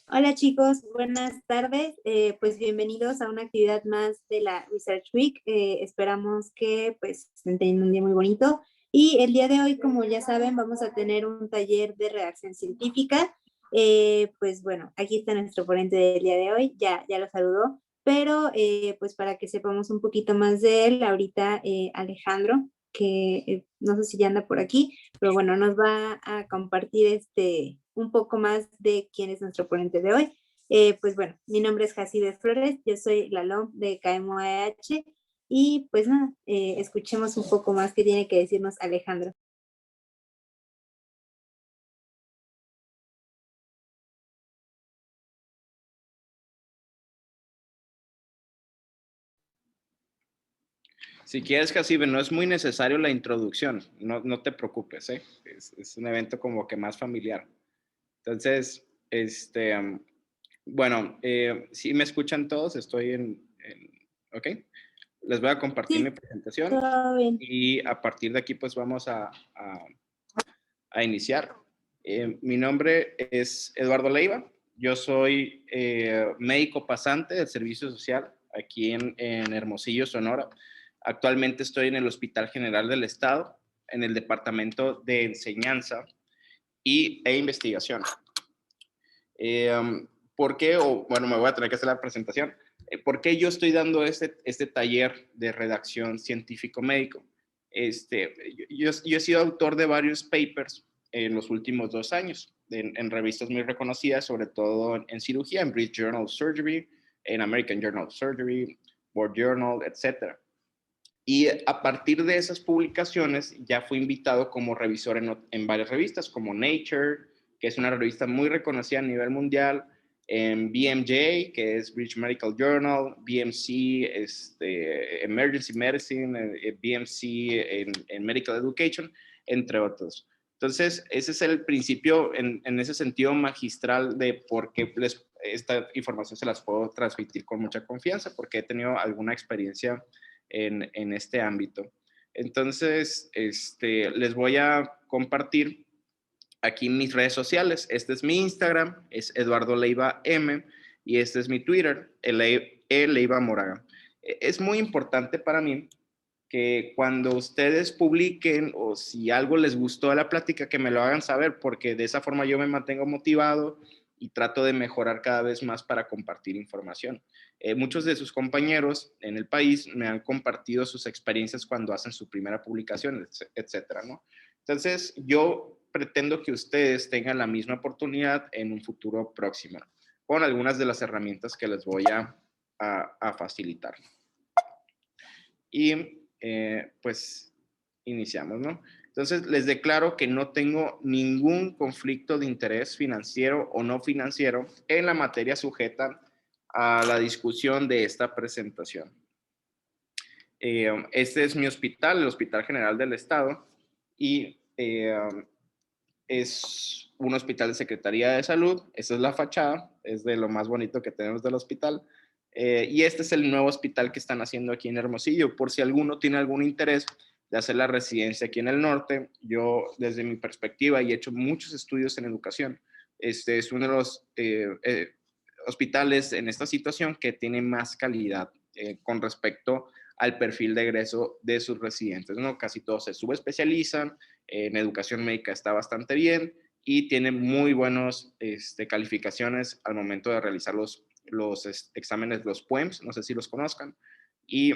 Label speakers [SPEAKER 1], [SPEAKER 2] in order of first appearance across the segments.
[SPEAKER 1] Hola chicos, buenas tardes. Pues bienvenidos a una actividad más de la Research Week. Esperamos que pues estén teniendo un día muy bonito. Y el día de hoy, como ya saben, vamos a tener un taller de redacción científica. Pues bueno, aquí está nuestro ponente del día de hoy, ya lo saludó, pero pues para que sepamos un poquito más de él, ahorita Alejandro, que no sé si ya anda por aquí, pero bueno, nos va a compartir un poco más de quién es nuestro ponente de hoy. Pues bueno, mi nombre es Jacibe Flores, yo soy la LOM de KMOH y pues nada, escuchemos un poco más qué tiene que decirnos Alejandro.
[SPEAKER 2] Si quieres, Jacibe, no es muy necesario la introducción, no te preocupes, ¿eh? Es un evento como que más familiar. Entonces, bueno, si me escuchan todos, estoy ¿ok? Les voy a compartir mi
[SPEAKER 1] Sí,
[SPEAKER 2] presentación
[SPEAKER 1] todo bien.
[SPEAKER 2] y a partir de aquí pues vamos a iniciar. Mi nombre es Eduardo Leiva, yo soy médico pasante del Servicio Social aquí en Hermosillo, Sonora. Actualmente estoy en el Hospital General del Estado, en el Departamento de Enseñanza e Investigación. ¿Por qué? Bueno, me voy a tener que hacer la presentación. ¿Por qué yo estoy dando este taller de redacción científico-médico? Yo he sido autor de varios papers en los últimos 2 años, en revistas muy reconocidas, sobre todo en cirugía, en British Journal of Surgery, en American Journal of Surgery, World Journal, etc. Y a partir de esas publicaciones ya fui invitado como revisor en varias revistas, como Nature, que es una revista muy reconocida a nivel mundial, en BMJ, que es British Medical Journal, BMC, Emergency Medicine, BMC en Medical Education, entre otros. Entonces, ese es el principio en ese sentido magistral de por qué esta información se las puedo transmitir con mucha confianza, porque he tenido alguna experiencia en este ámbito. Entonces, les voy a compartir aquí mis redes sociales. Este es mi Instagram, es Eduardo Leiva M, y este es mi Twitter, Leiva Moraga. Es muy importante para mí que cuando ustedes publiquen o si algo les gustó de la plática, que me lo hagan saber, porque de esa forma yo me mantengo motivado y trato de mejorar cada vez más para compartir información. Muchos de sus compañeros en el país me han compartido sus experiencias cuando hacen su primera publicación, etcétera, ¿no? Entonces, yo pretendo que ustedes tengan la misma oportunidad en un futuro próximo, con algunas de las herramientas que les voy a facilitar. Y pues iniciamos, ¿no? Entonces, les declaro que no tengo ningún conflicto de interés financiero o no financiero en la materia sujeta a la discusión de esta presentación. Este es mi hospital, el Hospital General del Estado, y es un hospital de Secretaría de Salud. Esa es la fachada, es de lo más bonito que tenemos del hospital. Y este es el nuevo hospital que están haciendo aquí en Hermosillo. Por si alguno tiene algún interés de hacer la residencia aquí en el norte, yo desde mi perspectiva y he hecho muchos estudios en educación, este es uno de los hospitales en esta situación que tiene más calidad con respecto al perfil de egreso de sus residentes, ¿no? Casi todos se subespecializan, en educación médica está bastante bien y tiene muy buenas calificaciones al momento de realizar los exámenes, los POEMs, no sé si los conozcan. Y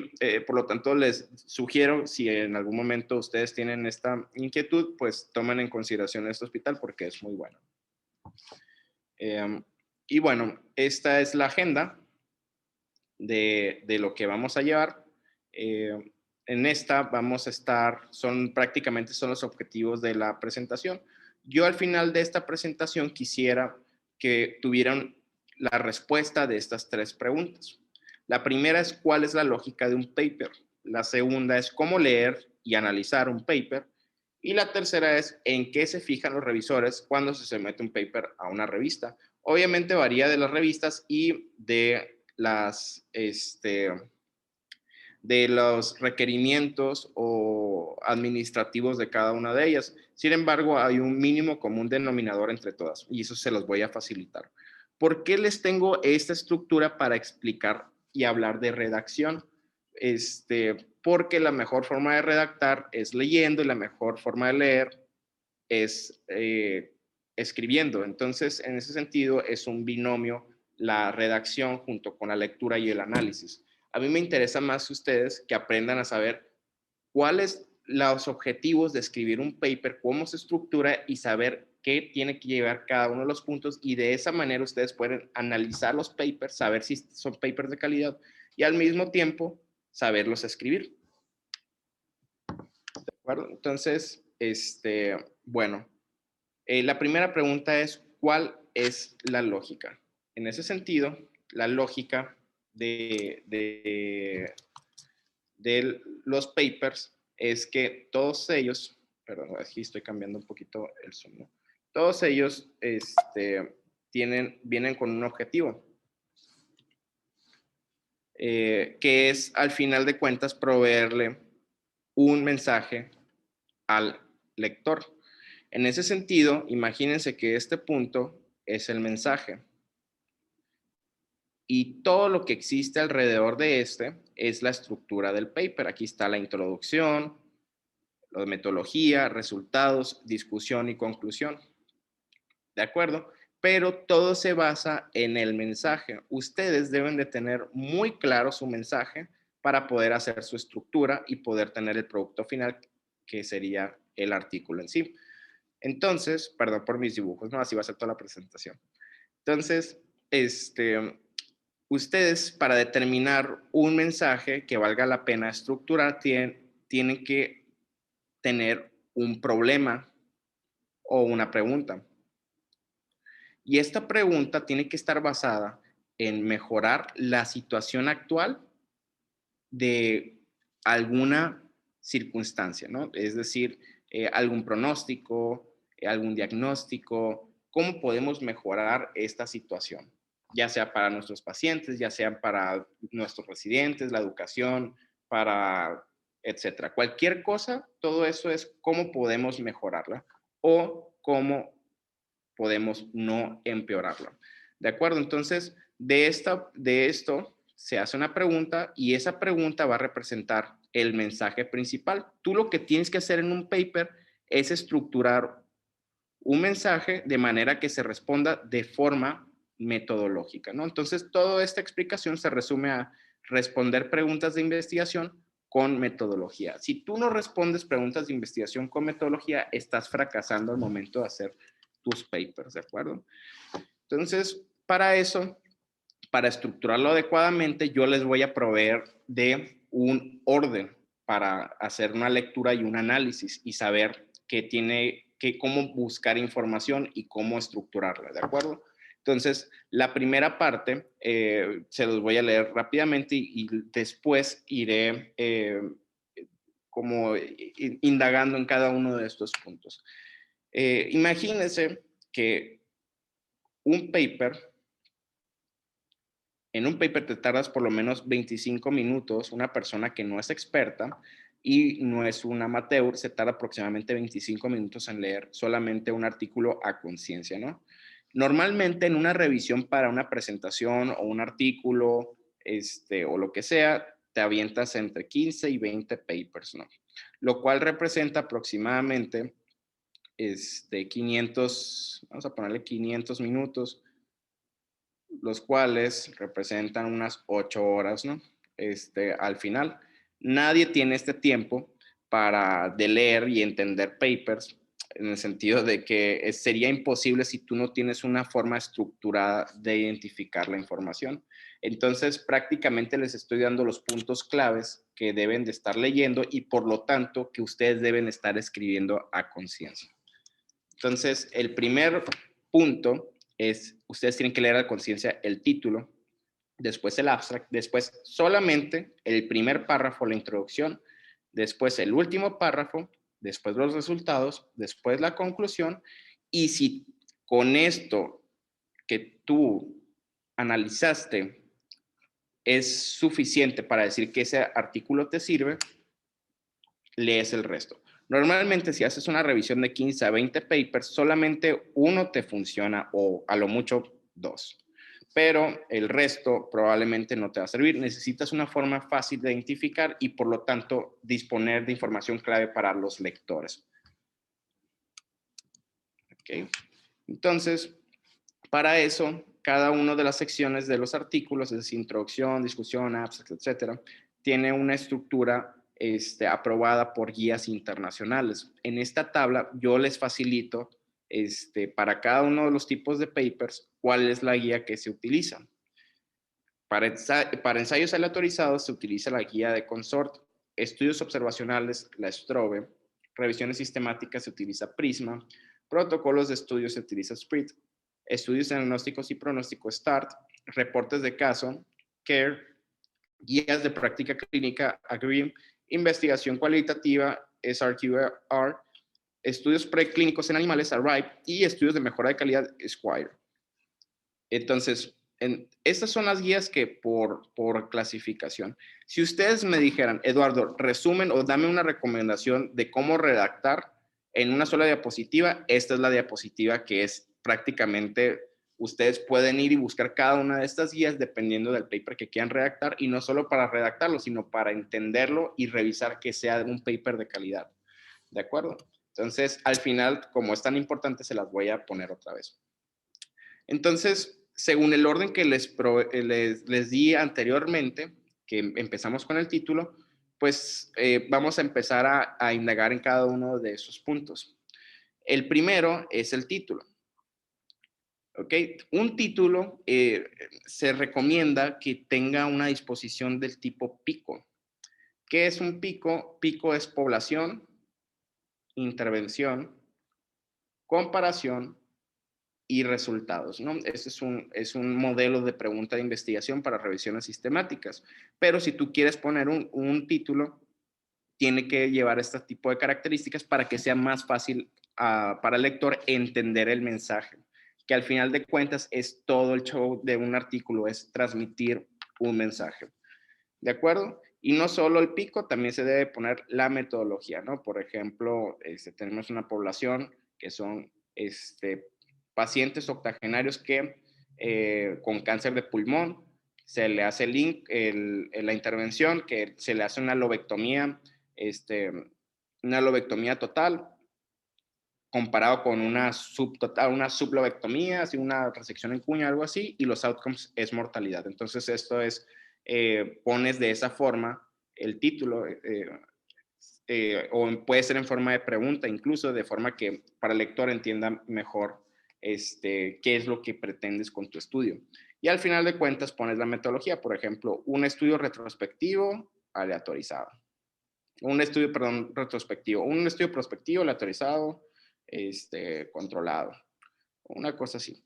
[SPEAKER 2] por lo tanto les sugiero, si en algún momento ustedes tienen esta inquietud, pues tomen en consideración este hospital porque es muy bueno. Y bueno, esta es la agenda de lo que vamos a llevar. En esta vamos a estar, prácticamente son los objetivos de la presentación. Yo al final de esta presentación quisiera que tuvieran la respuesta de estas 3 preguntas. La primera es cuál es la lógica de un paper. La segunda es cómo leer y analizar un paper. Y la tercera es en qué se fijan los revisores cuando se somete un paper a una revista. Obviamente varía de las revistas y de de los requerimientos o administrativos de cada una de ellas. Sin embargo, hay un mínimo común denominador entre todas y eso se los voy a facilitar. ¿Por qué les tengo esta estructura para explicar y hablar de redacción? Porque la mejor forma de redactar es leyendo y la mejor forma de leer es escribiendo. Entonces, en ese sentido, es un binomio la redacción junto con la lectura y el análisis. A mí me interesa más ustedes que aprendan a saber cuáles los objetivos de escribir un paper, cómo se estructura y saber qué tiene que llevar cada uno de los puntos, y de esa manera ustedes pueden analizar los papers, saber si son papers de calidad y al mismo tiempo saberlos escribir. ¿De acuerdo? Entonces, bueno, la primera pregunta es, ¿cuál es la lógica? En ese sentido, la lógica de los papers es que todos ellos, perdón, aquí estoy cambiando un poquito el zoom, ¿no? Todos ellos vienen con un objetivo, que es al final de cuentas proveerle un mensaje al lector. En ese sentido, imagínense que este punto es el mensaje y todo lo que existe alrededor de es la estructura del paper. Aquí está la introducción, la metodología, resultados, discusión y conclusión. ¿De acuerdo? Pero todo se basa en el mensaje. Ustedes deben de tener muy claro su mensaje para poder hacer su estructura y poder tener el producto final, que sería el artículo en sí. Entonces, perdón por mis dibujos, no, así va a ser toda la presentación. Entonces, ustedes para determinar un mensaje que valga la pena estructurar, tienen que tener un problema o una pregunta. Y esta pregunta tiene que estar basada en mejorar la situación actual de alguna circunstancia, ¿no? Es decir, algún pronóstico, algún diagnóstico, cómo podemos mejorar esta situación, ya sea para nuestros pacientes, ya sea para nuestros residentes, la educación, para etcétera. Cualquier cosa, todo eso es cómo podemos mejorarla o cómo podemos no empeorarla. ¿De acuerdo? Entonces, de esto se hace una pregunta y esa pregunta va a representar el mensaje principal. Tú lo que tienes que hacer en un paper es estructurar un mensaje de manera que se responda de forma metodológica, ¿no? Entonces, toda esta explicación se resume a responder preguntas de investigación con metodología. Si tú no respondes preguntas de investigación con metodología, estás fracasando al momento de hacer tus papers, ¿de acuerdo? Entonces, para eso, para estructurarlo adecuadamente, yo les voy a proveer de un orden para hacer una lectura y un análisis y saber cómo buscar información y cómo estructurarla, ¿de acuerdo? Entonces, la primera parte se los voy a leer rápidamente y después iré como indagando en cada uno de estos puntos. Imagínense que en un paper te tardas por lo menos 25 minutos, una persona que no es experta y no es un amateur, se tarda aproximadamente 25 minutos en leer solamente un artículo a conciencia, ¿no? Normalmente en una revisión para una presentación o un artículo, o lo que sea, te avientas entre 15 y 20 papers, ¿no? Lo cual representa aproximadamente 500, vamos a ponerle 500 minutos, los cuales representan unas 8 horas, ¿no? Al final, nadie tiene este tiempo de leer y entender papers, en el sentido de que sería imposible si tú no tienes una forma estructurada de identificar la información. Entonces, prácticamente les estoy dando los puntos claves que deben de estar leyendo y por lo tanto que ustedes deben estar escribiendo a conciencia. Entonces, el primer punto es, ustedes tienen que leer a conciencia el título, después el abstract, después solamente el primer párrafo, la introducción, después el último párrafo, después los resultados, después la conclusión, y si con esto que tú analizaste es suficiente para decir que ese artículo te sirve, lees el resto. Normalmente, si haces una revisión de 15 a 20 papers, solamente uno te funciona o a lo mucho 2. pero el resto probablemente no te va a servir. Necesitas una forma fácil de identificar y por lo tanto disponer de información clave para los lectores. Okay. Entonces, para eso, cada una de las secciones de los artículos, es decir, introducción, discusión, abstract, etcétera, tiene una estructura aprobada por guías internacionales. En esta tabla yo les facilito para cada uno de los tipos de papers cuál es la guía que se utiliza. Para ensayos aleatorizados se utiliza la guía de Consort, estudios observacionales, la Strobe, revisiones sistemáticas se utiliza Prisma, protocolos de estudios se utiliza SPRIT, estudios diagnósticos y pronósticos START, reportes de caso, CARE, guías de práctica clínica, AGREE, investigación cualitativa, SRQR, estudios preclínicos en animales, ARRIVE, y estudios de mejora de calidad, SQUIRE. Entonces, estas son las guías que por clasificación. Si ustedes me dijeran, Eduardo, resumen o dame una recomendación de cómo redactar en una sola diapositiva, esta es la diapositiva que es prácticamente, ustedes pueden ir y buscar cada una de estas guías dependiendo del paper que quieran redactar y no solo para redactarlo, sino para entenderlo y revisar que sea un paper de calidad. ¿De acuerdo? Entonces, al final, como es tan importante, se las voy a poner otra vez. Entonces, según el orden que les di anteriormente, que empezamos con el título, pues vamos a empezar a indagar en cada uno de esos puntos. El primero es el título. ¿Ok? Un título se recomienda que tenga una disposición del tipo pico. ¿Qué es un pico? Pico es población, intervención, comparación y resultados, ¿no? Este es un modelo de pregunta de investigación para revisiones sistemáticas. Pero si tú quieres poner un título, tiene que llevar este tipo de características para que sea más fácil para el lector entender el mensaje, que al final de cuentas es todo el show de un artículo, es transmitir un mensaje. ¿De acuerdo? Y no solo el pico, también se debe poner la metodología, ¿no? Por ejemplo, tenemos una población que son pacientes octogenarios que con cáncer de pulmón, se le hace la intervención, que se le hace una lobectomía total, comparado con una sublobectomía, así una resección en cuña, algo así, y los outcomes es mortalidad. Entonces, esto es, pones de esa forma el título, o puede ser en forma de pregunta, incluso de forma que para el lector entienda mejor qué es lo que pretendes con tu estudio. Y al final de cuentas pones la metodología, por ejemplo, un estudio retrospectivo aleatorizado. Un estudio prospectivo aleatorizado, controlado. Una cosa así.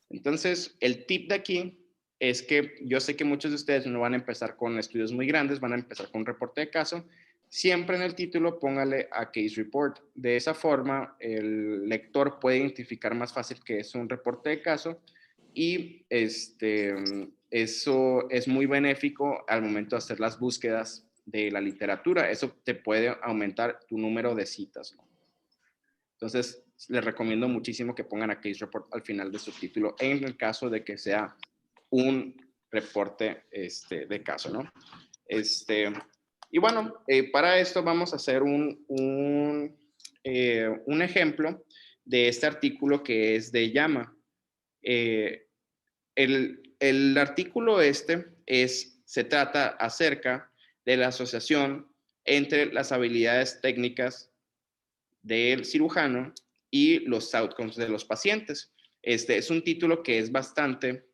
[SPEAKER 2] Entonces, el tip de aquí es que yo sé que muchos de ustedes no van a empezar con estudios muy grandes, van a empezar con un reporte de caso. Siempre en el título póngale a case report. De esa forma, el lector puede identificar más fácil que es un reporte de caso y eso es muy benéfico al momento de hacer las búsquedas de la literatura. Eso te puede aumentar tu número de citas, ¿no? Entonces, les recomiendo muchísimo que pongan a case report al final de su título en el caso de que sea un reporte de caso, ¿no? Y bueno, para esto vamos a hacer un ejemplo de este artículo que es de JAMA. El artículo se trata acerca de la asociación entre las habilidades técnicas del cirujano y los outcomes de los pacientes. Es un título que es bastante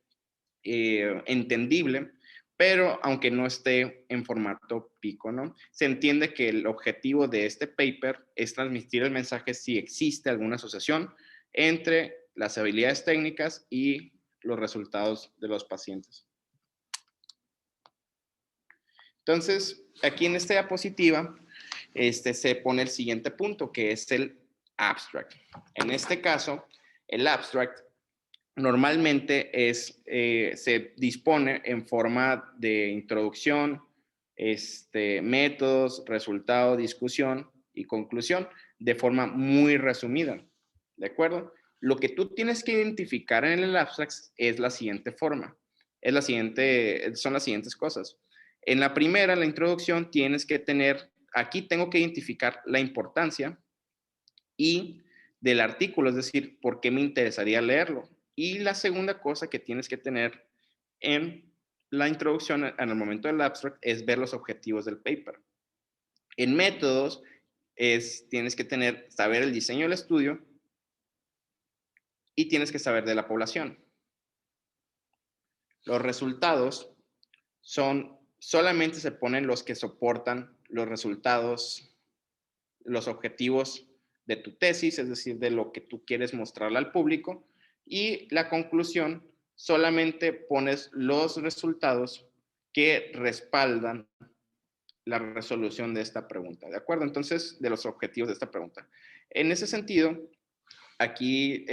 [SPEAKER 2] entendible, pero aunque no esté en formato pico, ¿no? Se entiende que el objetivo de este paper es transmitir el mensaje si existe alguna asociación entre las habilidades técnicas y los resultados de los pacientes. Entonces, aquí en esta diapositiva se pone el siguiente punto, que es el abstract. En este caso, el abstract normalmente se dispone en forma de introducción, métodos, resultado, discusión y conclusión, de forma muy resumida, ¿de acuerdo? Lo que tú tienes que identificar en el abstract es la siguiente forma, son las siguientes cosas. En la primera, en la introducción, tienes que tener, aquí tengo que identificar la importancia y del artículo, es decir, por qué me interesaría leerlo. Y la segunda cosa que tienes que tener en la introducción, en el momento del abstract, es ver los objetivos del paper. En métodos, tienes que saber el diseño del estudio y tienes que saber de la población. Los resultados solamente se ponen los que soportan los resultados, los objetivos de tu tesis, es decir, de lo que tú quieres mostrarle al público, y la conclusión solamente pones los resultados que respaldan la resolución de esta pregunta, ¿de acuerdo? Entonces, de los objetivos de esta pregunta. En ese sentido, aquí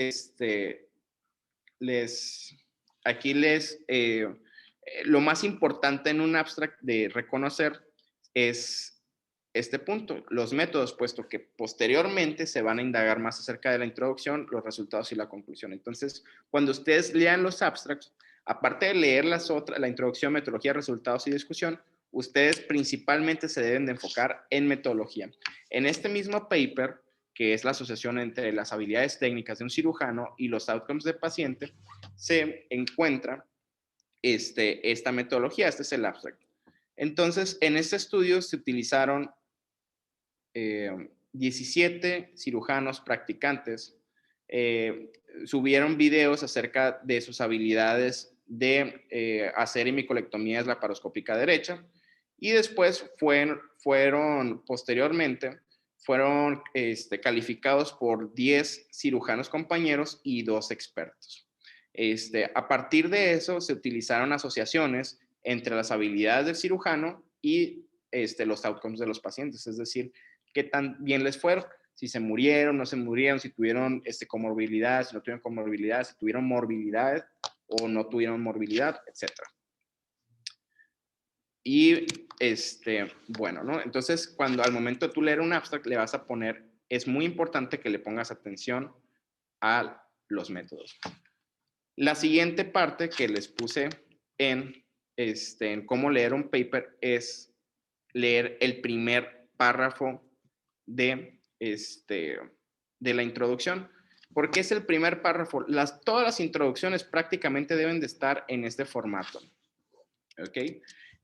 [SPEAKER 2] lo más importante en un abstract de reconocer es este punto, los métodos, puesto que posteriormente se van a indagar más acerca de la introducción, los resultados y la conclusión. Entonces, cuando ustedes lean los abstracts, aparte de leer la introducción, metodología, resultados y discusión, ustedes principalmente se deben de enfocar en metodología. En este mismo paper, que es la asociación entre las habilidades técnicas de un cirujano y los outcomes del paciente, se encuentra esta metodología, este es el abstract. Entonces, en este estudio se utilizaron 17 cirujanos practicantes, subieron videos acerca de sus habilidades de hacer hemicolectomías laparoscópica derecha y después posteriormente fueron calificados por 10 cirujanos compañeros y 2 expertos. A partir de eso se utilizaron asociaciones entre las habilidades del cirujano y los outcomes de los pacientes, es decir, qué tan bien les fueron, si se murieron, no se murieron, si tuvieron comorbilidades, si no tuvieron comorbilidades, si tuvieron morbilidad o no tuvieron morbilidad, etc. Y bueno, ¿no? Entonces, cuando al momento de tú leer un abstract, le vas a poner, es muy importante que le pongas atención a los métodos. La siguiente parte que les puse en cómo leer un paper es leer el primer párrafo de la introducción. ¿Por qué es el primer párrafo? Todas las introducciones prácticamente deben de estar en este formato. ¿Ok?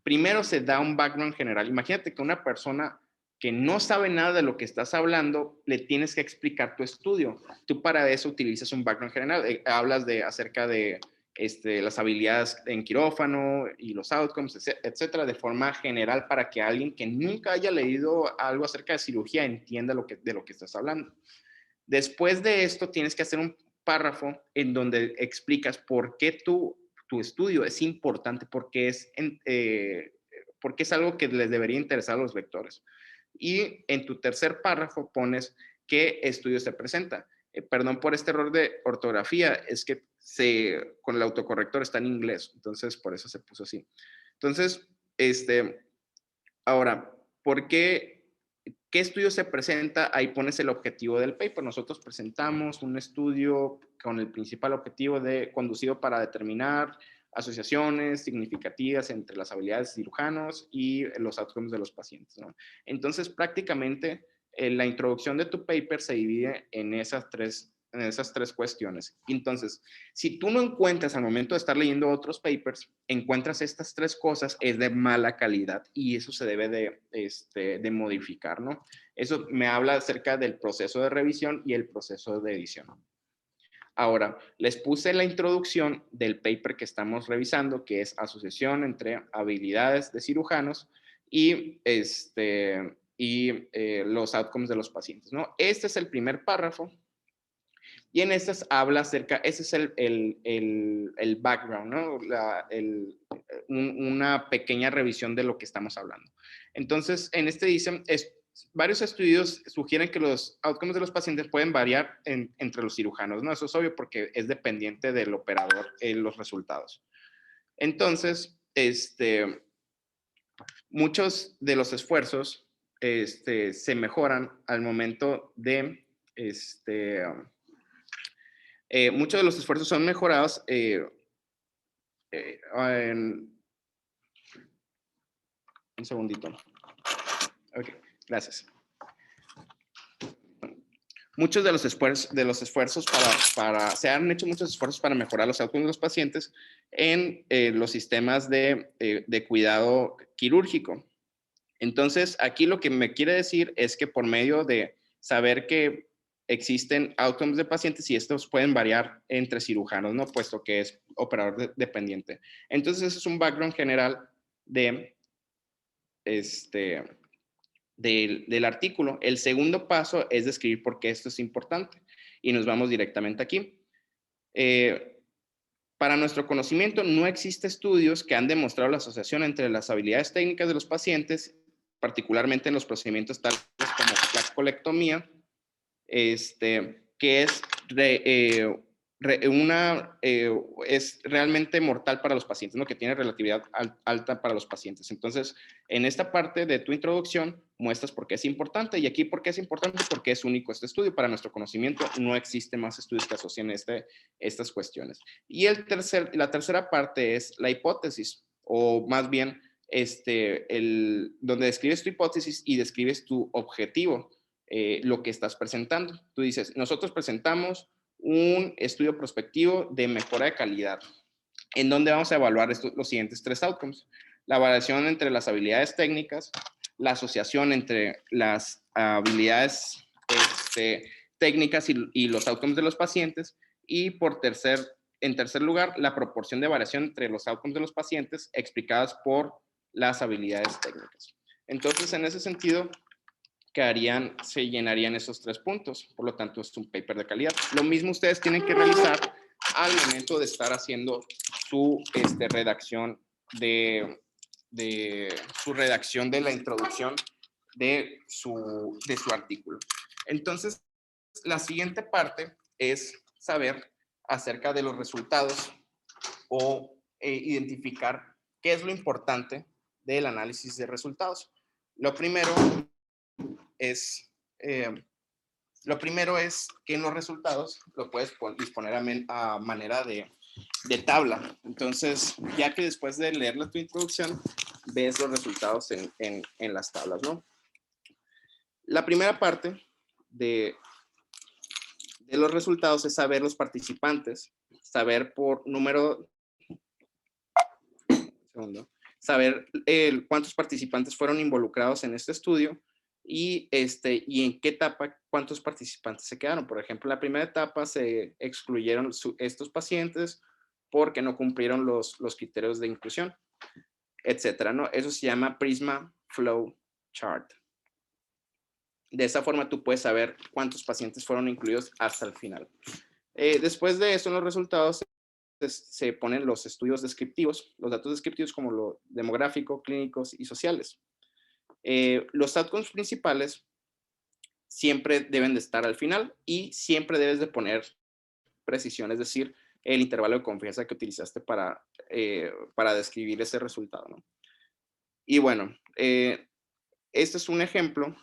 [SPEAKER 2] Primero se da un background general. Imagínate que una persona que no sabe nada de lo que estás hablando, le tienes que explicar tu estudio. Tú para eso utilizas un background general. Hablas acerca de las habilidades en quirófano y los outcomes, etcétera, de forma general para que alguien que nunca haya leído algo acerca de cirugía entienda de lo que estás hablando. Después de esto, tienes que hacer un párrafo en donde explicas por qué tu estudio es importante, porque es algo que les debería interesar a los lectores. Y en tu tercer párrafo pones qué estudio se presenta. Perdón por este error de ortografía, es que con el autocorrector está en inglés, entonces por eso se puso así. Entonces, ahora, ¿por qué estudio se presenta? Ahí pones el objetivo del paper. Nosotros presentamos un estudio con el principal objetivo conducido para determinar asociaciones significativas entre las habilidades de cirujanos y los outcomes de los pacientes, ¿no? Entonces, prácticamente, la introducción de tu paper se divide en esas tres cuestiones. Entonces, si tú no encuentras al momento de estar leyendo otros papers, encuentras estas tres cosas, es de mala calidad y eso se debe de modificar, ¿no? Eso me habla acerca del proceso de revisión y el proceso de edición. Ahora, les puse la introducción del paper que estamos revisando, que es asociación entre habilidades de cirujanos y los outcomes de los pacientes, ¿no? Este es el primer párrafo. Y en estas habla acerca, ese es el background, ¿no? Una pequeña revisión de lo que estamos hablando. Entonces, en este dicen, varios estudios sugieren que los outcomes de los pacientes pueden variar entre los cirujanos, ¿no? Eso es obvio porque es dependiente del operador los resultados. Entonces, muchos de los esfuerzos se mejoran al momento de Muchos de los esfuerzos son mejorados un segundito. Ok, gracias. Muchos de los esfuerzos se han hecho muchos esfuerzos para mejorar los outcomes de los pacientes en los sistemas de cuidado quirúrgico. Entonces, aquí lo que me quiere decir es que por medio de saber que existen outcomes de pacientes y estos pueden variar entre cirujanos, ¿no? Puesto que es operador dependiente. Entonces, ese es un background general del artículo. El segundo paso es describir por qué esto es importante. Y nos vamos directamente aquí. Para nuestro conocimiento, no existe estudios que han demostrado la asociación entre las habilidades técnicas de los pacientes, particularmente en los procedimientos tales como la colectomía, que es realmente mortal para los pacientes, ¿no? Que tiene relatividad alta para los pacientes. Entonces, en esta parte de tu introducción muestras por qué es importante, y aquí por qué es importante, porque es único este estudio. Para nuestro conocimiento no existen más estudios que asocien estas cuestiones. Y la tercera parte es la hipótesis, o más bien donde describes tu hipótesis y describes tu objetivo. Lo que estás presentando. Tú dices, nosotros presentamos un estudio prospectivo de mejora de calidad, en donde vamos a evaluar los siguientes 3 outcomes. La variación entre las habilidades técnicas, la asociación entre las habilidades técnicas y los outcomes de los pacientes, y en tercer lugar, la proporción de variación entre los outcomes de los pacientes explicadas por las habilidades técnicas. Entonces, en ese sentido, se llenarían esos 3 puntos. Por lo tanto, es un paper de calidad. Lo mismo ustedes tienen que realizar al momento de estar haciendo su redacción de la introducción de su artículo. Entonces, la siguiente parte es saber acerca de los resultados o identificar qué es lo importante del análisis de resultados. Lo primero es que en los resultados lo puedes disponer a manera de tabla. Entonces, ya que después de leer tu introducción, ves los resultados en las tablas, ¿no? La primera parte de los resultados es saber los participantes, saber por número, saber cuántos participantes fueron involucrados en este estudio, y en qué etapa cuántos participantes se quedaron. Por ejemplo, en la primera etapa se excluyeron estos pacientes porque no cumplieron los criterios de inclusión, etcétera, ¿no? Eso se llama Prisma Flow Chart. De esa forma tú puedes saber cuántos pacientes fueron incluidos hasta el final. Después de eso, en los resultados se ponen los estudios descriptivos, los datos descriptivos como lo demográfico, clínicos y sociales. Los outcomes principales siempre deben de estar al final, y siempre debes de poner precisión, es decir, el intervalo de confianza que utilizaste para describir ese resultado, ¿no? Y bueno, este es un ejemplo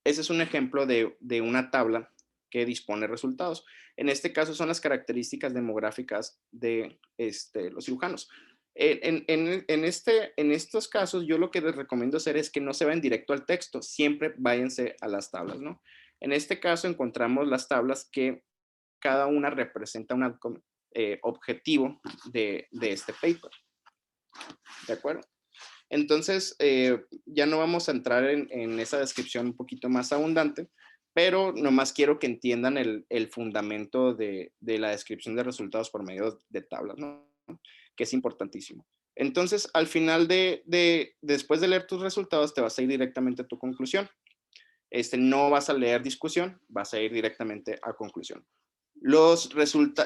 [SPEAKER 2] de una tabla que dispone resultados. En este caso son las características demográficas de los cirujanos. En estos casos, yo lo que les recomiendo hacer es que no se vayan directo al texto, siempre váyanse a las tablas, ¿no? En este caso encontramos las tablas que cada una representa un objetivo de este paper. ¿De acuerdo? Entonces, ya no vamos a entrar en esa descripción un poquito más abundante, pero nomás quiero que entiendan el fundamento de la descripción de resultados por medio de tablas, ¿no? Que es importantísimo. Entonces, al final después de leer tus resultados, te vas a ir directamente a tu conclusión. No vas a leer discusión, vas a ir directamente a conclusión.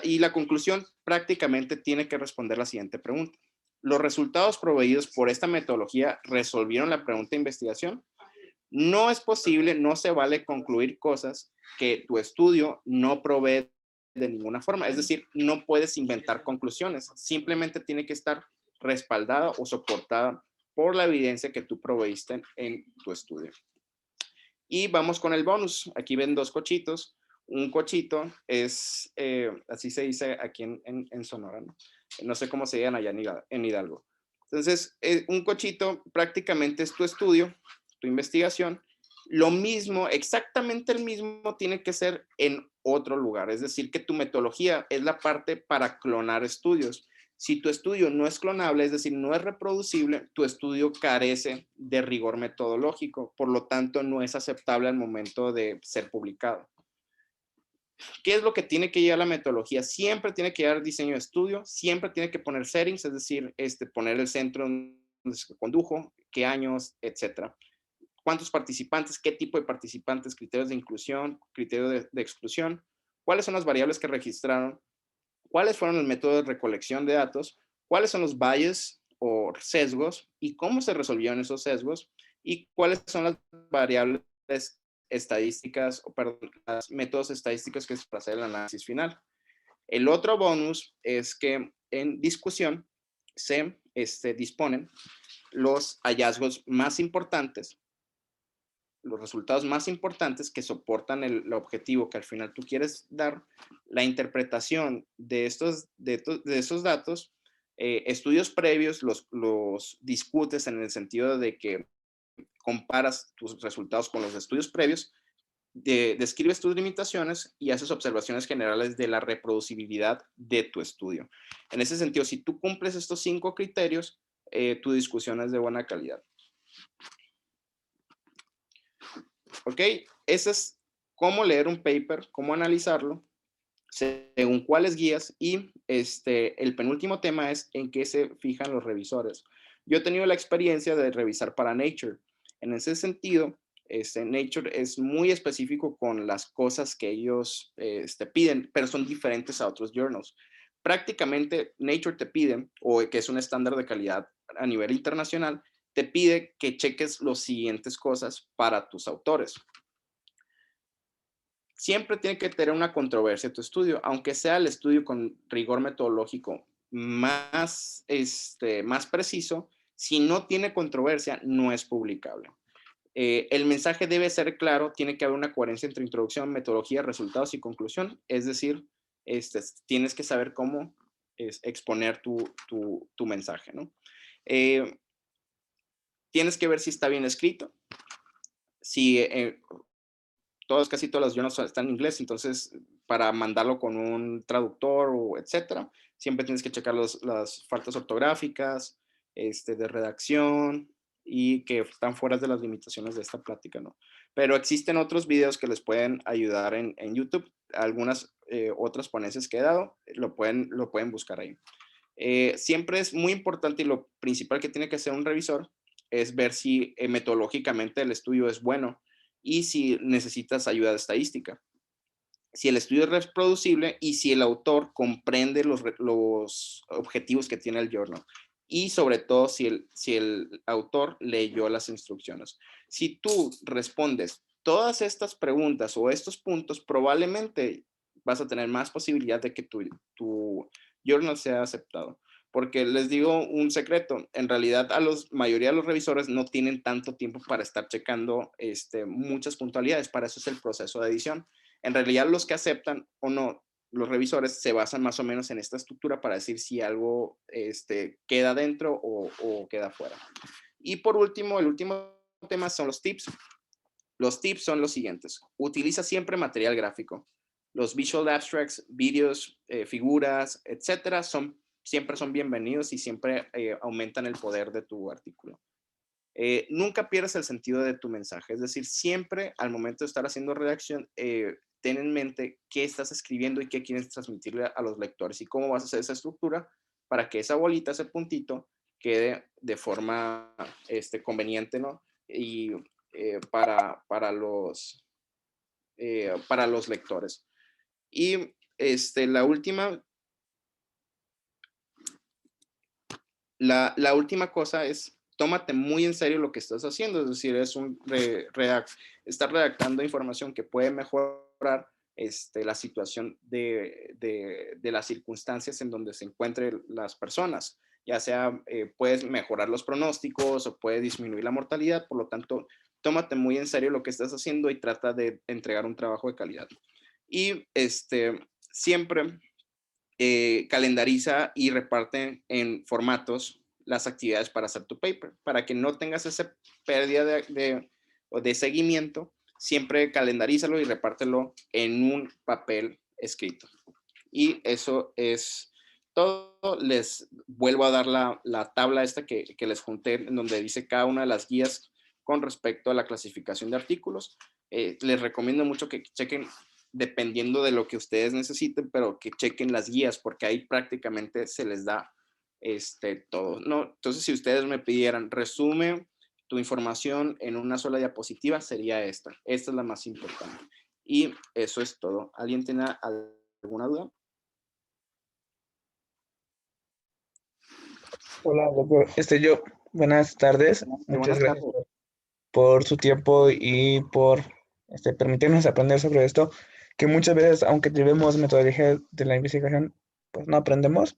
[SPEAKER 2] Y la conclusión prácticamente tiene que responder la siguiente pregunta. ¿Los resultados proveídos por esta metodología resolvieron la pregunta de investigación? No es posible, no se vale concluir cosas que tu estudio no provee de ninguna forma. Es decir, no puedes inventar conclusiones. Simplemente tiene que estar respaldada o soportada por la evidencia que tú proveíste en tu estudio. Y vamos con el bonus. Aquí ven 2 cochitos. Un cochito es, así se dice aquí en Sonora, ¿no? No sé cómo se llaman allá en Hidalgo. Entonces, un cochito prácticamente es tu estudio, tu investigación. Lo mismo, exactamente el mismo, tiene que ser en otro lugar. Es decir, que tu metodología es la parte para clonar estudios. Si tu estudio no es clonable, es decir, no es reproducible, tu estudio carece de rigor metodológico, por lo tanto, no es aceptable al momento de ser publicado. ¿Qué es lo que tiene que llevar la metodología? Siempre tiene que llevar diseño de estudio, siempre tiene que poner settings, es decir, poner el centro donde se condujo, qué años, etcétera. ¿Cuántos participantes? ¿Qué tipo de participantes? Criterios de inclusión, criterios de exclusión. ¿Cuáles son las variables que registraron? ¿Cuáles fueron el método de recolección de datos? ¿Cuáles son los bias o sesgos? ¿Y cómo se resolvieron esos sesgos? ¿Y cuáles son las variables estadísticas, o perdón, los métodos estadísticos que es para hacer el análisis final? El otro bonus es que en discusión se disponen los hallazgos más importantes, los resultados más importantes que soportan el objetivo que al final tú quieres dar, la interpretación de esos datos, estudios previos los discutes en el sentido de que comparas tus resultados con los estudios previos, describes tus limitaciones y haces observaciones generales de la reproducibilidad de tu estudio. En ese sentido, si tú cumples estos 5 criterios, tu discusión es de buena calidad. ¿Ok? Ese es cómo leer un paper, cómo analizarlo, según cuáles guías, y el penúltimo tema es en qué se fijan los revisores. Yo he tenido la experiencia de revisar para Nature. En ese sentido, Nature es muy específico con las cosas que ellos piden, pero son diferentes a otros journals. Prácticamente Nature te pide, o que es un estándar de calidad a nivel internacional, te pide que cheques las siguientes cosas para tus autores. Siempre tiene que tener una controversia tu estudio, aunque sea el estudio con rigor metodológico más preciso. Si no tiene controversia, no es publicable. El mensaje debe ser claro, tiene que haber una coherencia entre introducción, metodología, resultados y conclusión. Es decir, tienes que saber cómo exponer tu mensaje, ¿no? Tienes que ver si está bien escrito, si casi todos los journals están en inglés, entonces para mandarlo con un traductor o etcétera, siempre tienes que checar las faltas ortográficas, de redacción, y que están fuera de las limitaciones de esta plática, ¿no? Pero existen otros videos que les pueden ayudar en YouTube. Algunas otras ponencias que he dado, lo pueden buscar ahí. Siempre es muy importante, y lo principal que tiene que hacer un revisor es ver si metodológicamente el estudio es bueno y si necesitas ayuda de estadística. Si el estudio es reproducible y si el autor comprende los objetivos que tiene el journal. Y sobre todo si el autor leyó las instrucciones. Si tú respondes todas estas preguntas o estos puntos, probablemente vas a tener más posibilidad de que tu journal sea aceptado. Porque les digo un secreto, en realidad mayoría de los revisores no tienen tanto tiempo para estar checando muchas puntualidades. Para eso es el proceso de edición. En realidad los que aceptan o no, los revisores se basan más o menos en esta estructura para decir si algo queda dentro o queda fuera. Y por último, el último tema son los tips. Los tips son los siguientes. Utiliza siempre material gráfico. Los visual abstracts, vídeos, figuras, etcétera, siempre son bienvenidos y siempre aumentan el poder de tu artículo. Nunca pierdas el sentido de tu mensaje. Es decir, siempre al momento de estar haciendo redacción, ten en mente qué estás escribiendo y qué quieres transmitirle a los lectores y cómo vas a hacer esa estructura para que esa bolita, ese puntito, quede de forma conveniente, ¿no? Y para los lectores. Y la última cosa es, tómate muy en serio lo que estás haciendo. Es decir, estar redactando información que puede mejorar la situación de las circunstancias en donde se encuentren las personas. Ya sea, puedes mejorar los pronósticos o puede disminuir la mortalidad. Por lo tanto, tómate muy en serio lo que estás haciendo y trata de entregar un trabajo de calidad. Y siempre calendariza y reparte en formatos las actividades para hacer tu paper, para que no tengas esa pérdida de seguimiento. Siempre calendarízalo y repártelo en un papel escrito. Y eso es todo. Les vuelvo a dar la tabla esta que les junté, en donde dice cada una de las guías con respecto a la clasificación de artículos. Les recomiendo mucho que chequen, dependiendo de lo que ustedes necesiten, pero que chequen las guías, porque ahí prácticamente se les da todo, ¿no? Entonces, si ustedes me pidieran, resume tu información en una sola diapositiva, sería esta. Esta es la más importante. Y eso es todo. ¿Alguien tiene alguna duda?
[SPEAKER 3] Hola, doctor. Buenas tardes. Muchas
[SPEAKER 2] Buenas
[SPEAKER 3] gracias
[SPEAKER 2] tardes.
[SPEAKER 3] por su tiempo y por permitirnos aprender sobre esto, que muchas veces, aunque llevemos metodología de la investigación, pues no aprendemos.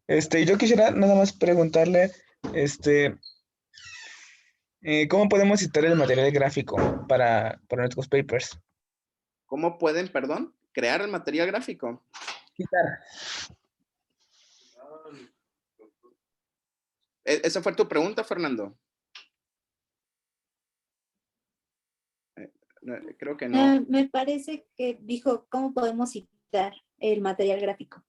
[SPEAKER 3] Yo quisiera nada más preguntarle, ¿cómo podemos citar el material gráfico para nuestros papers?
[SPEAKER 2] ¿Cómo pueden, perdón, crear el material gráfico?
[SPEAKER 3] Citar.
[SPEAKER 2] ¿Esa fue tu pregunta, Fernando? Creo que no.
[SPEAKER 1] Me parece que dijo, ¿cómo podemos citar el material gráfico?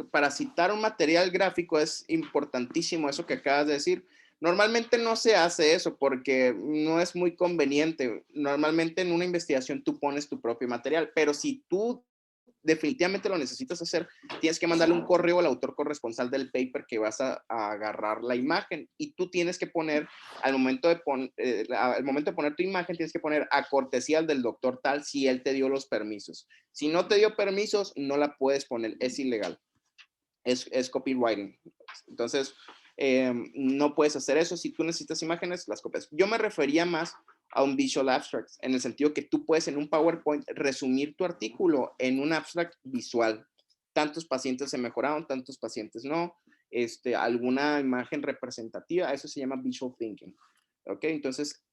[SPEAKER 2] Para citar un material gráfico es importantísimo eso que acabas de decir. Normalmente no se hace eso porque no es muy conveniente. Normalmente en una investigación tú pones tu propio material, pero si tú definitivamente lo necesitas hacer, tienes que mandarle un correo al autor corresponsal del paper que vas a agarrar la imagen, y tú tienes que poner, al momento de poner tu imagen, tienes que poner a cortesía del doctor tal, si él te dio los permisos. Si no te dio permisos, no la puedes poner, es ilegal. Es copywriting. Entonces, no puedes hacer eso. Si tú necesitas imágenes, las copias. Yo me refería más a un visual abstract, en el sentido que tú puedes en un PowerPoint resumir tu artículo en un abstract visual. Tantos pacientes se mejoraron, tantos pacientes no. Alguna imagen representativa, eso se llama visual thinking. ¿Ok? Entonces,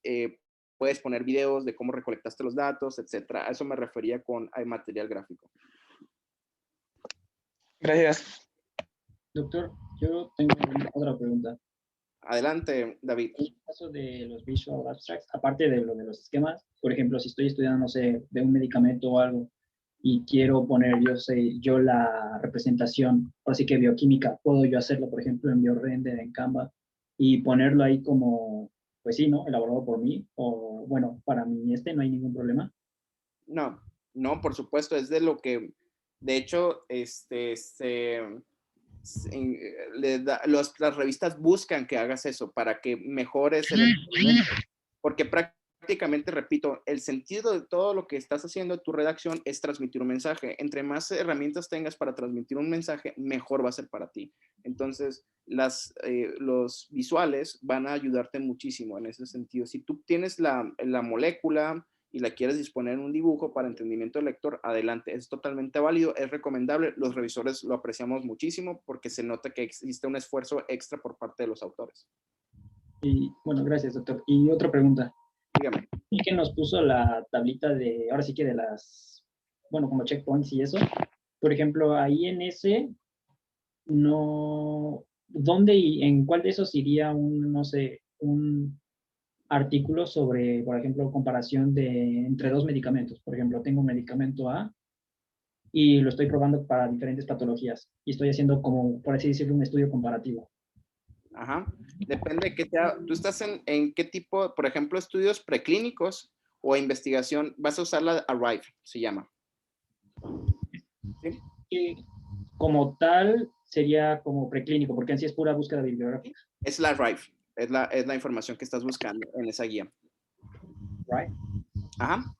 [SPEAKER 2] puedes poner videos de cómo recolectaste los datos, etcétera. A eso me refería con material gráfico.
[SPEAKER 3] Gracias.
[SPEAKER 4] Doctor, yo tengo otra pregunta.
[SPEAKER 2] Adelante, David.
[SPEAKER 4] En el caso de los visual abstracts, aparte de lo de los esquemas, por ejemplo, si estoy estudiando, no sé, de un medicamento o algo y quiero poner, yo la representación, así que bioquímica, puedo yo hacerlo, por ejemplo, en BioRender, en Canva, y ponerlo ahí como, pues sí, ¿no? Elaborado por mí, o bueno, para mí no hay ningún problema.
[SPEAKER 2] No, por supuesto, es de lo que, de hecho, las revistas buscan que hagas eso para que mejores el entendimiento, porque prácticamente, repito, el sentido de todo lo que estás haciendo en tu redacción es transmitir un mensaje. Entre más herramientas tengas para transmitir un mensaje, mejor va a ser para ti. Entonces, los visuales van a ayudarte muchísimo en ese sentido. Si tú tienes la molécula y la quieres disponer en un dibujo para entendimiento del lector, adelante, es totalmente válido, es recomendable. Los revisores lo apreciamos muchísimo porque se nota que existe un esfuerzo extra por parte de los autores.
[SPEAKER 4] Y bueno, gracias, doctor. Y otra pregunta.
[SPEAKER 2] Dígame.
[SPEAKER 4] Y que nos puso la tablita de, ahora sí que de las, bueno, como checkpoints y eso. Por ejemplo, ahí en ese, no, ¿dónde y en cuál de esos iría un, no sé, un artículo sobre, por ejemplo, comparación entre dos medicamentos? Por ejemplo, tengo un medicamento A y lo estoy probando para diferentes patologías y estoy haciendo como, por así decirlo, un estudio comparativo.
[SPEAKER 2] Ajá. Depende de qué tú estás en qué tipo, por ejemplo, estudios preclínicos o investigación. Vas a usar la ARRIVE, se llama.
[SPEAKER 4] ¿Sí? Y como tal, sería como preclínico, porque en sí es pura búsqueda bibliográfica.
[SPEAKER 2] Es la ARRIVE, es la información que estás buscando en esa guía.
[SPEAKER 4] Right.
[SPEAKER 2] Ajá.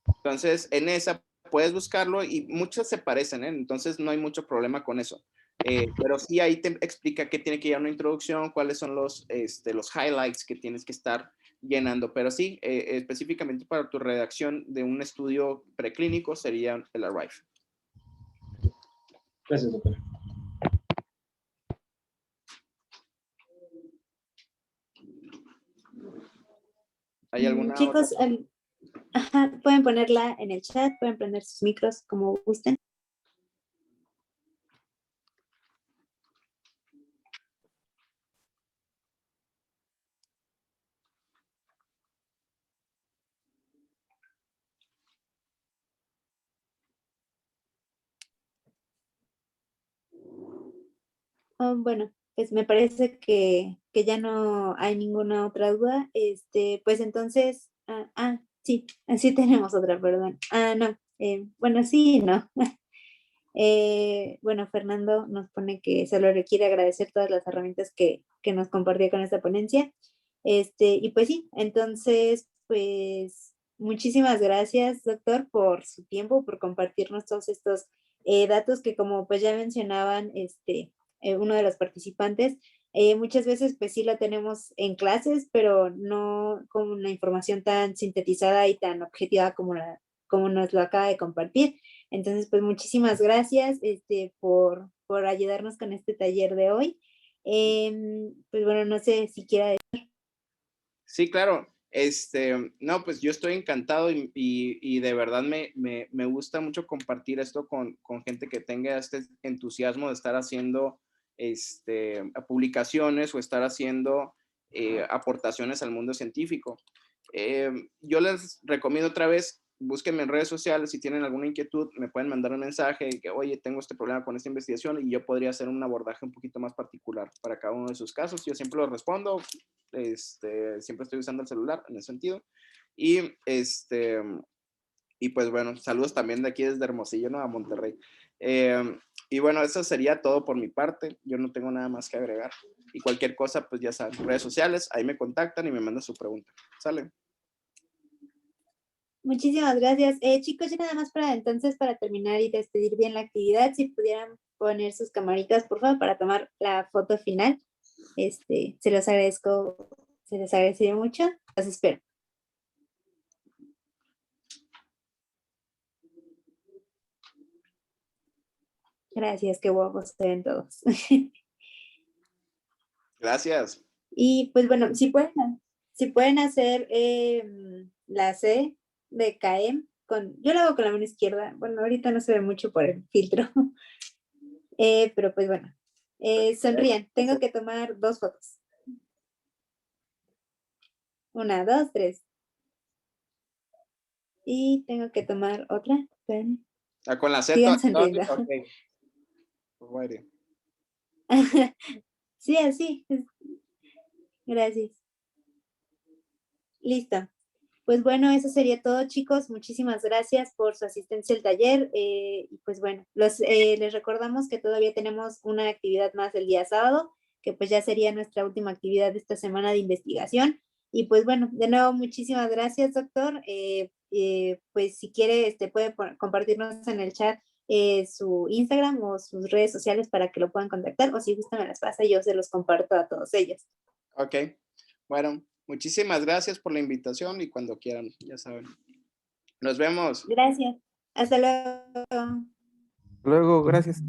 [SPEAKER 2] Entonces, en esa puedes buscarlo y muchas se parecen, ¿eh? Entonces no hay mucho problema con eso. Pero sí ahí te explica qué tiene que ir a una introducción, cuáles son los highlights que tienes que estar llenando. Pero sí, específicamente para tu redacción de un estudio preclínico sería el ARRIVE.
[SPEAKER 4] Gracias, doctor.
[SPEAKER 2] ¿Hay alguna
[SPEAKER 1] Chicos,
[SPEAKER 2] otra?
[SPEAKER 1] Ajá, pueden ponerla en el chat, pueden prender sus micros como gusten. Oh, bueno, pues me parece que ya no hay ninguna otra duda. Pues entonces, sí, sí tenemos otra, perdón. No, bueno, sí, y no. Bueno, Fernando nos pone que solo le quiere agradecer todas las herramientas que nos compartió con esta ponencia. Y pues sí, entonces, pues muchísimas gracias, doctor, por su tiempo, por compartirnos todos estos datos que como pues ya mencionaban, uno de los participantes, muchas veces pues sí lo tenemos en clases, pero no con una información tan sintetizada y tan objetiva como nos lo acaba de compartir. Entonces, pues muchísimas gracias por ayudarnos con este taller de hoy. Pues bueno, no sé si quiera.
[SPEAKER 2] Sí, claro. No, pues yo estoy encantado y de verdad me gusta mucho compartir esto con gente que tenga este entusiasmo de estar haciendo publicaciones o estar haciendo aportaciones al mundo científico. Yo les recomiendo otra vez, búsquenme en redes sociales, si tienen alguna inquietud, me pueden mandar un mensaje que, oye, tengo este problema con esta investigación y yo podría hacer un abordaje un poquito más particular para cada uno de sus casos. Yo siempre lo respondo, siempre estoy usando el celular en ese sentido. Y, y pues bueno, saludos también de aquí desde Hermosillo, ¿no? A Monterrey. Y bueno, eso sería todo por mi parte. Yo no tengo nada más que agregar. Y cualquier cosa, pues ya saben, redes sociales, ahí me contactan y me mandan su pregunta. ¿Sale?
[SPEAKER 1] Muchísimas gracias. Chicos, ya nada más para terminar y despedir bien la actividad, si pudieran poner sus camaritas, por favor, para tomar la foto final. Se los agradezco, se les agradecería mucho. Los espero. Gracias, qué guapos se ven todos.
[SPEAKER 2] Gracias.
[SPEAKER 1] Y pues bueno, si pueden hacer la C de KM, yo lo hago con la mano izquierda. Bueno, ahorita no se ve mucho por el filtro. Pero pues bueno, sonrían. Tengo que tomar 2 fotos. 1, 2, 3. Y tengo que tomar otra. Espérenme.
[SPEAKER 2] Con la Z.
[SPEAKER 1] Sigan sonriendo.
[SPEAKER 2] Ok. Bueno.
[SPEAKER 1] Sí, así. Gracias. Listo. Pues bueno, eso sería todo, chicos. Muchísimas gracias por su asistencia al taller. Y pues bueno, les recordamos que todavía tenemos una actividad más el día sábado, que pues ya sería nuestra última actividad de esta semana de investigación. Y pues bueno, de nuevo, muchísimas gracias, doctor. Pues si quiere, puede compartirnos en el chat su Instagram o sus redes sociales para que lo puedan contactar, o si gusta me las pasa y yo se los comparto a todos ellos.
[SPEAKER 2] Ok. Bueno, muchísimas gracias por la invitación y cuando quieran, ya saben. Nos vemos.
[SPEAKER 1] Gracias. Hasta luego.
[SPEAKER 3] Luego, gracias.